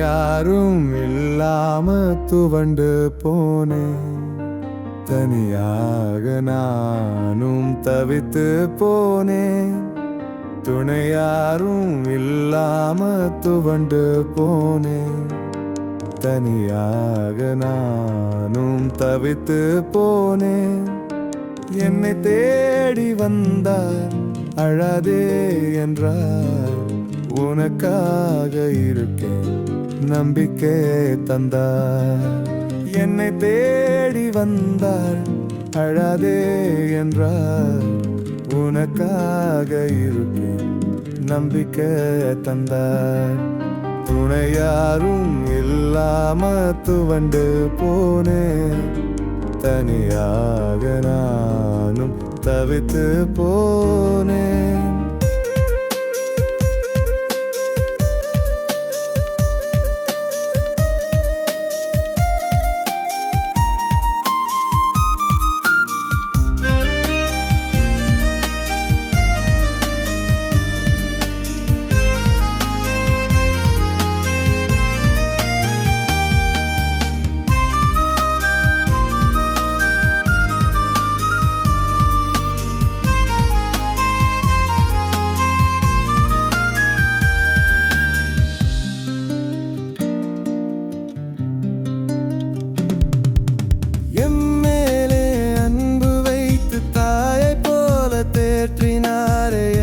யாரும் இல்லாம துவண்டு போனேன். தனியாக நானும் தவித்து போனேன். துணை யாரும் இல்லாம துவண்டு போனேன். தனியாக நானும் தவித்து போனேன். என்னை தேடி வந்தார், அழாதே என்றார். உனக்காக இருக்கேன், நம்பிக்கை தந்தார். என்னை தேடி வந்தார், அழாதே என்றார். உனக்காக இருக்கேன், நம்பிக்கை தந்தார். துணை யாரும் இல்லாம துவண்டு போனேன். தனியாக நானும் தவித்து போனேன்.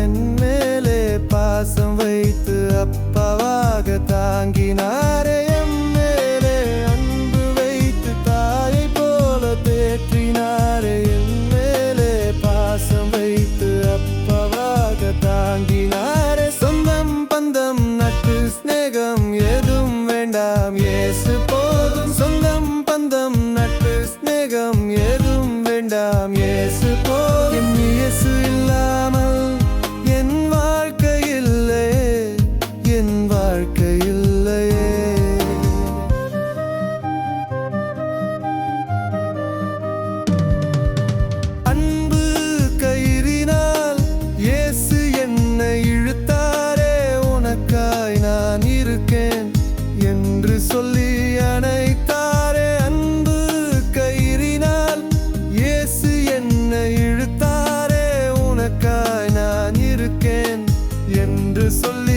என் மேலே பாசம் வைத்து அப்பாவாக தாங்கினாரே. என் மேலே அன்பு வைத்து தாயை போல தேற்றினாரே. என் மேலே பாசம் வைத்து அப்பாவாக தாங்கினாரே. சொந்தம் பந்தம் நட்பு ஸ்நேகம் எதுவும் வேண்டாம், இயேசு போதும். சொந்தம் பந்தம் நட்பு ஸ்நேகம் எதுவும் வேண்டாம், இயேசு போதும். இயேசு இல்லாமல் என் வாழ்க்கை இல்லையே, என் வாழ்க்கை இல்லையே. அன்பு கயிறினால் இயேசு என்னை இழுத்தாரே. உனக்காய் நான் இருக்கேன் என்று சொல்லி அணைத்தாரே. அன்பு கயிறினால் இயேசு என்னை இழுத்தாரே. உனக்காய் நான் இருக்கேன் என்று சொல்லி